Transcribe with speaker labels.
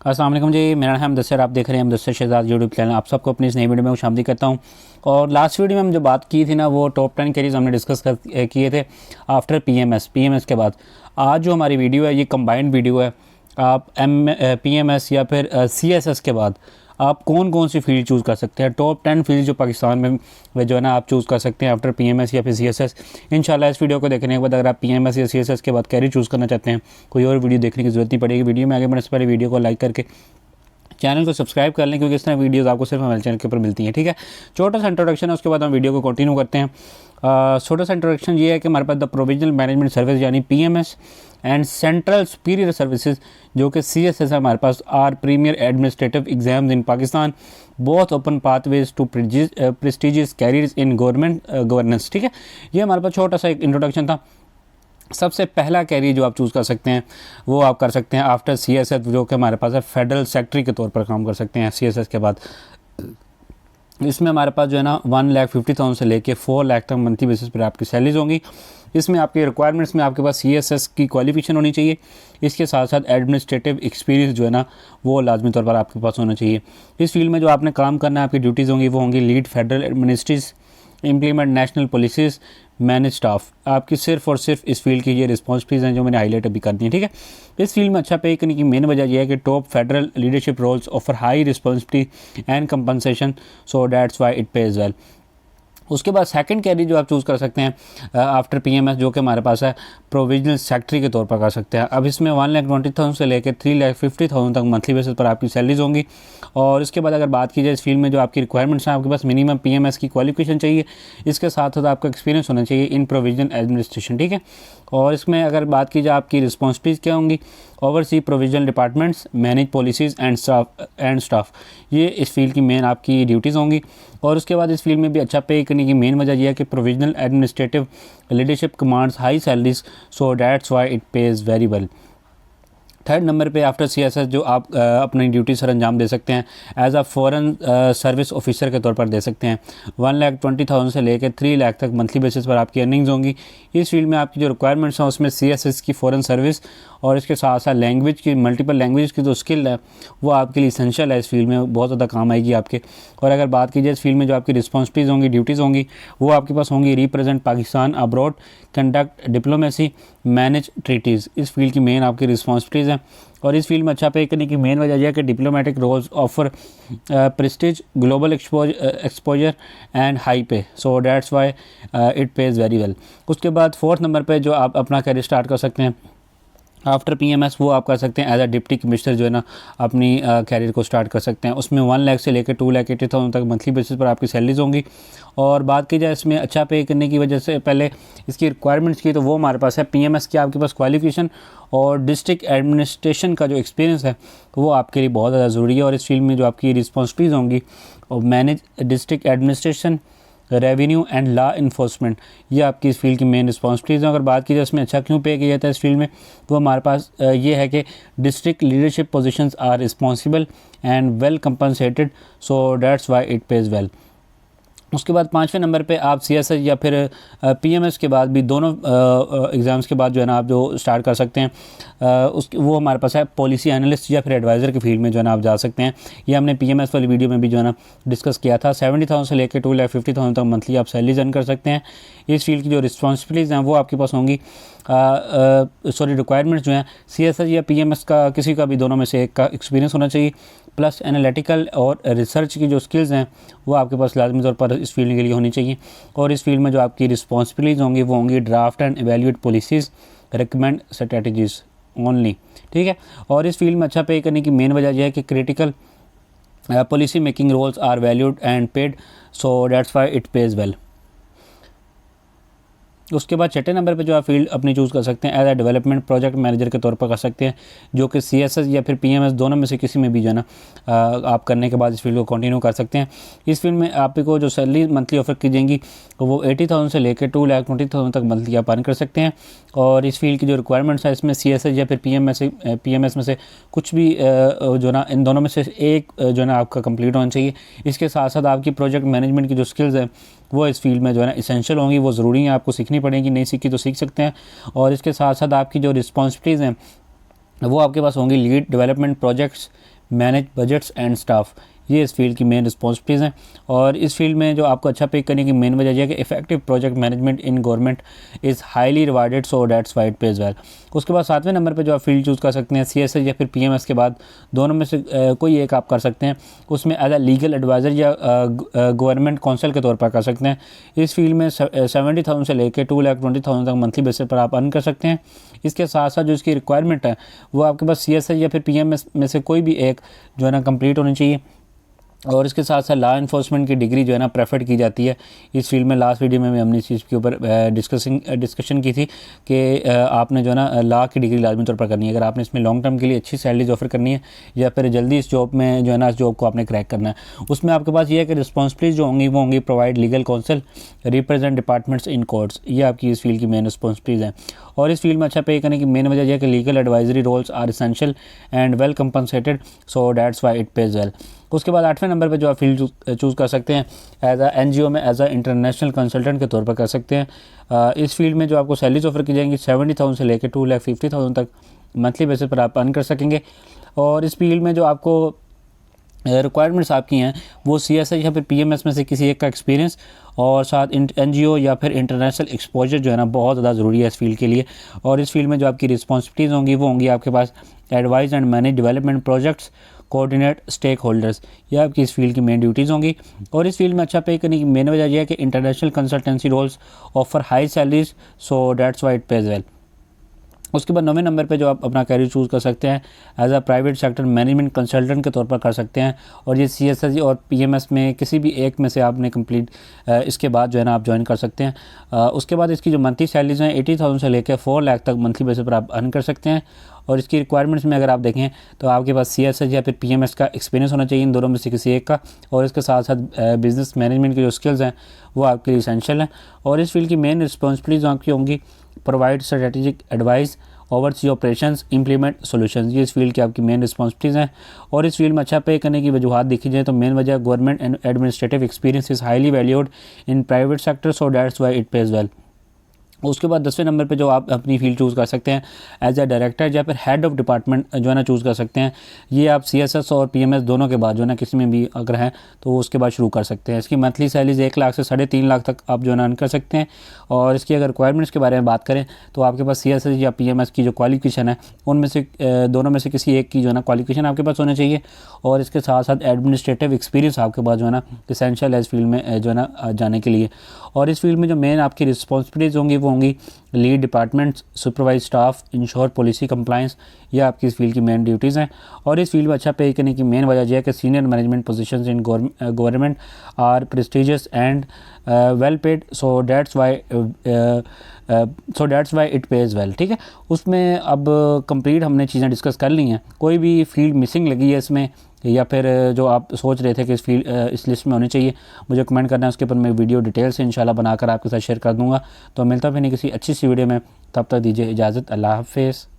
Speaker 1: अस्सलाम वालेकुम जी, मेरा नाम है मुदस्सिर। आप देख रहे हैं मुदस्सिर शहजाद यूट्यूब चैनल। आप सबको अपनी इस नई वीडियो में खुशामदीद करता हूं। और लास्ट वीडियो में हम जो बात की थी ना, वो टॉप 10 कैरियर्स हमने डिस्कस किए थे आफ्टर पीएमएस के बाद। आज जो हमारी वीडियो है ये कंबाइंड वीडियो है। आप पीएमएस या फिर सीएसएस के बाद आप कौन कौन सी फील्ड चूज़ कर सकते हैं। टॉप 10 फील्ड जो पाकिस्तान में जो है ना आप चूज़ कर सकते हैं आफ्टर पीएमएस या फिर सीएसएस। इंशाल्लाह इस वीडियो को देखने के बाद अगर आप पीएमएस या सीएसएस के बाद कैरियर चूज़ करना चाहते हैं, कोई और वीडियो देखने की ज़रूरत नहीं पड़ेगी। वीडियो में आगे बढ़ने से पहले वीडियो को लाइक करके चैनल को सब्सक्राइब कर लें, क्योंकि इस तरह वीडियोस आपको सिर्फ हमारे चैनल के ऊपर मिलती हैं। ठीक है, छोटा सा इंट्रोडक्शन है, उसके बाद हम वीडियो को कंटिन्यू करते हैं। छोटा सा इंट्रोडक्शन ये है कि हमारे पास द प्रोविजनल मैनेजमेंट सर्विस यानी PMS and central superior services जो कि सीएसएस है हमारे पास are premier administrative exams in Pakistan, both open pathways to prestigious careers in government governance. ठीक है, ये हमारे पास छोटा सा एक इंट्रोडक्शन था। सबसे पहला कैरियर जो आप चूज़ कर सकते हैं वो आप कर सकते हैं आफ्टर सीएसएस, जो कि हमारे पास है फेडरल सेक्रेटरी के तौर पर काम कर सकते हैं सीएसएस के बाद। इसमें हमारे पास जो है ना 1,50,000 से लेके 4 लाख तक मंथली बेसिस पर आपकी सैलरीज होंगी। इसमें आपके रिक्वायरमेंट्स में आपके पास सीएसएस की क्वालिफिकेशन होनी चाहिए। इसके साथ साथ एडमिनिस्ट्रेटिव एक्सपीरियंस जो है ना वो लाजमी तौर पर आपके पास होना चाहिए। इस फील्ड में जो आपने काम करना है, आपकी ड्यूटीज़ होंगी वो होंगी lead federal administrations, implement national policies, manage staff. आपकी सिर्फ और सिर्फ इस फील्ड की ये रिस्पॉन्सिबिलिटीज़ हैं जो मैंने हाईलाइट अभी कर दी हैं। ठीक है, इस फील्ड में अच्छा पे करने की मेन वजह यह है कि top federal leadership roles offer high responsibility and compensation, so that's why it pays well. उसके बाद सेकंड कैरियर जो आप चूज़ कर सकते हैं आफ्टर पीएमएस, जो कि हमारे पास है प्रोविजनल सेक्रेटरी के तौर पर कर सकते हैं। अब इसमें 1,20,000 से लेकर 3,50,000 तक मंथली बेसिस पर आपकी सैलरीज होंगी। और इसके बाद अगर बात की जाए इस फील्ड में जो आपकी रिक्वायरमेंट्स हैं, आपके पास मिनिमम पीएमएस की क्वालिफिकेशन चाहिए। इसके साथ साथ आपका एक्सपीरियंस होना चाहिए इन प्रोविजनल एडमिनिस्ट्रेशन। ठीक है, और इसमें अगर बात की जाए आपकी रिस्पॉन्सिबिलिटीज़ क्या होंगी, oversee provisional departments, manage policies and staff, ये इस फील्ड की मेन आपकी ड्यूटीज़ होंगी। और उसके बाद इस फील्ड में भी अच्छा पे करने की मेन वजह यह है कि provisional administrative leadership commands high salaries, so that's why it pays very well. Third number पे आफ्टर सीएसएस जो आप अपनी ड्यूटी सर अंजाम दे सकते हैं as a foreign service officer के तौर पर दे सकते हैं। 1,20,000 से लेकर 3 लाख तक मंथली बेसिस पर आपकी अर्निंग्स होंगी। इस फील्ड में आपकी जो रिक्वायरमेंट्स हैं उसमें सीएसएस की फॉरेन सर्विस और इसके साथ साथ लैंग्वेज की, मल्टीपल लैंग्वेज की जो स्किल है वो आपके लिए इसेंशियल है। इस फील्ड में बहुत ज़्यादा काम आएगी आपके। और अगर बात की जाए इस फील्ड में जो आपकी रिस्पॉन्सिबिलिटीज़ होंगी, ड्यूटीज़ होंगी, वो आपके पास होंगी represent Pakistan abroad, conduct diplomacy, manage treaties. इस फील्ड की मेन आपकी रिस्पॉन्सिबिलिटीज़ हैं। और इस फील्ड में अच्छा पे करने की मेन वजह यह है कि diplomatic roles offer prestige, global exposure and high pay, so that's why it pays very well. उसके बाद फोर्थ नंबर पे जो आप अपना कैरियर स्टार्ट कर सकते हैं आफ्टर पीएमएस, वो आप कर सकते हैं एज अ डिप्टी कमिश्नर जो है ना अपनी कैरियर को स्टार्ट कर सकते हैं। उसमें 1 लाख से लेकर 2,80,000 तक मंथली बेसिस पर आपकी सैलरीज होंगी। और बात की जाए इसमें अच्छा पे करने की वजह से पहले इसकी रिक्वायरमेंट्स की, तो वो हमारे पास है पीएमएस की आपके पास क्वालिफिकेशन और डिस्ट्रिक्ट एडमिनिस्ट्रेशन का जो एक्सपीरियंस है वो आपके लिए बहुत ज़्यादा ज़रूरी है। और इस फील्ड में जो आपकी रिस्पॉन्सिबिलिटीज़ होंगी और manage district administration, revenue and law enforcement, ये आपकी इस फील्ड की मेन रिस्पॉन्सिबिलिटीज़ हैं। अगर बात की जाए इसमें अच्छा क्यों पे किया जाता है इस फील्ड में, तो हमारे पास ये है कि district leadership positions are responsible and well compensated, so that's why it pays well. उसके बाद 5वें नंबर पे आप सीएसएस या फिर पीएमएस के बाद भी दोनों एग्ज़ाम्स के बाद जो है ना आप जो स्टार्ट कर सकते हैं वो हमारे पास है पॉलिसी एनालिस्ट या फिर एडवाइज़र की फील्ड में जो है ना आप जा सकते हैं। ये हमने पीएमएस वाली वीडियो में भी जो है ना डिस्कस किया था। 70,000 से लेकर 2,50,000 तक मंथली आप सैलरीज अर्न कर सकते हैं। इस फील्ड की जो रिस्पॉन्सिबिलिटीज़ हैं वो आपके पास होंगी, रिक्वायरमेंट्स जो हैं सीएसएस या पीएमएस का किसी का भी दोनों में से एक का एक्सपीरियंस होना चाहिए, प्लस एनालिटिकल और रिसर्च की जो स्किल्स हैं वो आपके पास लाजमी तौर पर इस फील्ड के लिए होनी चाहिए। और इस फील्ड में जो आपकी रिस्पॉन्सिबिलिटीज़ होंगी वो होंगी draft and evaluate policies, recommend strategies only. ठीक है, और इस फील्ड में अच्छा पे करने की मेन वजह यह है कि critical policy making roles are valued and paid, so that's why it pays well. उसके बाद छठे नंबर पे जो आप फील्ड अपनी चूज़ कर सकते हैं as a development project manager के तौर पर कर सकते हैं, जो कि सीएसएस या फिर पीएमएस दोनों में से किसी में भी जो है ना आप करने के बाद इस फील्ड को कंटिन्यू कर सकते हैं। इस फील्ड में आपको जो सैलरी मंथली ऑफर की जाएंगी वो 80,000 से लेकर 2,20,000 तक मंथली आप अर्न कर सकते हैं। और इस फील्ड की जो रिक्वायरमेंट्स है इसमें सीएसएस या फिर पीएमएस में से कुछ भी जो ना इन दोनों में से एक जो है ना आपका कंप्लीट होना चाहिए। इसके साथ साथ आपकी प्रोजेक्ट मैनेजमेंट की जो स्किल्स हैं वो इस फील्ड में जो है ना इसेंशियल होंगी, वो ज़रूरी हैं, आपको सीखनी पड़ेगी, नहीं सीखी तो सीख सकते हैं। और इसके साथ साथ आपकी जो रिस्पॉन्सिबिलिटीज़ हैं वो आपके पास होंगी lead development projects, manage budgets and staff. ये इस फील्ड की मेन रिस्पॉन्सिबिलिटीज़ हैं। और इस फील्ड में जो आपको अच्छा पिक करने की मेन वजह यह है कि effective project management in government is highly rewarded, so that's why it pays well. उसके बाद 7वें नंबर पे जो आप फील्ड चूज़ कर सकते हैं CSS या फिर PMS के बाद दोनों में से कोई एक आप कर सकते हैं। उसमें एज अ लीगल एडवाइज़र या गवर्नमेंट काउंसिल के तौर पर कर सकते हैं। इस फील्ड में 70,000 से लेकर 2,20,000 तक मंथली बेसिस पर आप अर्न कर सकते हैं। इसके साथ साथ जो इसकी रिक्वायरमेंट है वो आपके पास CSS या फिर PMS में से कोई भी एक जो है ना कंप्लीट होनी चाहिए। और इसके साथ साथ लॉ इन्फोर्समेंट की डिग्री जो है ना प्रेफर की जाती है इस फील्ड में। लास्ट वीडियो में भी हमने इस चीज़ के ऊपर डिस्कशन की थी कि आपने जो है ना लॉ की डिग्री लाजमी तौर पर करनी है अगर आपने इसमें लॉन्ग टर्म के लिए अच्छी सैलरीज ऑफर करनी है या फिर जल्दी इस जॉब में जो है ना इस जॉब को आपने क्रैक करना है। उसमें आपके पास ये है कि रिस्पॉन्सिबिलिटीज जो होंगी वो होंगी provide legal council, represent departments इन कोर्ट्स। ये आपकी इस फील्ड की मेन रिस्पॉन्सिबिलिटीज़ हैं। और इस फील्ड में अच्छा पे करने की मेन वजह यह है कि legal advisory roles are essential and well compensated, so that's why it pays well. उसके बाद 8वें नंबर पे जो आप फील्ड चूज़ कर सकते हैं एज अ NGO में एज अ इंटरनेशनल कंसल्टेंट के तौर पर कर सकते हैं। इस फील्ड में जो आपको सैलरीज ऑफर की जाएंगी 70,000 से लेकर 2,50,000 तक मंथली बेसिस पर आप अर्न कर सकेंगे। और इस फील्ड में जो आपको रिक्वायरमेंट्स आपकी हैं वो CSI या फिर PMS में से किसी एक का एक्सपीरियंस और साथ NGO या फिर इंटरनेशनल एक्सपोजर जो है ना बहुत ज़्यादा ज़रूरी है इस फील्ड के लिए। और इस फील्ड में जो आपकी रिस्पॉन्सिबिलिटीज़ होंगी वो होंगी आपके पास advise and manage development projects, coordinate stakeholders. ये आपकी इस फील्ड की मेन ड्यूटीज़ होंगी। और इस फील्ड में अच्छा पे करने की मेन वजह यह है कि international consultancy roles offer high salaries, so that's why it pays well. उसके बाद 9वें नंबर पे जो आप अपना कैरियर चूज़ कर सकते हैं as a private sector management consultant के तौर पर कर सकते हैं। और ये CSS और PMS में किसी भी एक में से आपने कंप्लीट इसके बाद जो है ना आप ज्वाइन कर सकते हैं। उसके बाद इसकी जो मंथली सैलरीज हैं 80,000 से लेकर 4 लाख तक मंथली बेसिस पर आप अर्न कर सकते हैं। और इसकी रिक्वायरमेंट्स में अगर आप देखें तो आपके पास CSS या फिर PMS का एक्सपीरियंस होना चाहिए इन दोनों में से किसी एक का। और इसके साथ साथ बिज़नेस मैनेजमेंट की जो स्किल्स हैं वो आपके लिए इसेंशियल हैं। और इस फील्ड की मेन रिस्पॉन्सिबिलिटीज़ आपकी होंगी provide strategic advice, oversee operations, implement solutions. ये इस फील्ड की आपकी मेन रिस्पॉन्सिबिलिटीज़ हैं। और इस फील्ड में अच्छा पे करने की वजूहत देखी जाए तो मेन वजह government and administrative experience is highly valued in private sector, so that's why it pays well. उसके बाद 10वें नंबर पे जो आप अपनी फील्ड चूज़ कर सकते हैं एज अ डायरेक्टर या फिर हेड ऑफ डिपार्टमेंट जो है ना चूज़ कर सकते हैं। ये आप CSS और PMS दोनों के बाद जो है ना किसी में भी अगर हैं तो उसके बाद शुरू कर सकते हैं। इसकी मंथली सैलरीज 1 लाख से 3.5 लाख तक आप जो है ना अर्न कर सकते हैं। और इसकी अगर रिक्वायरमेंट्स के बारे में बात करें तो आपके पास CSS या PMS की जो क्वालिफिकेशन है उनमें से दोनों में से किसी एक की जो है ना क्वालिफिकेशन आपके पास होनी चाहिए। और इसके साथ साथ एडमिनिस्ट्रेटिव एक्सपीरियंस आपके पास जो है ना इसेंशियल है इस फील्ड में जो है ना जाने के लिए। और इस फील्ड में जो मेन आपकी रिस्पॉन्सिबिलिटीज़ होंगी वो होंगी lead departments, supervise staff, ensure policy compliance. ये आपकी इस फील्ड की मेन ड्यूटीज़ हैं। और इस फील्ड में अच्छा पे करने की मेन वजह यह है कि senior management positions in government are prestigious and well paid, so that's why it pays well. ठीक है, उसमें अब कंप्लीट हमने चीज़ें डिस्कस कर ली हैं। कोई भी फील्ड मिसिंग लगी है इसमें या फिर जो आप सोच रहे थे कि इस लिस्ट में होनी चाहिए, मुझे कमेंट करना है। उसके ऊपर मैं वीडियो डिटेल से इंशाल्लाह बनाकर आपके साथ शेयर कर दूँगा। तो मिलता फिर नहीं किसी अच्छी सी वीडियो में, तब तक दीजिए इजाज़त। अल्लाह हाफ़िज़।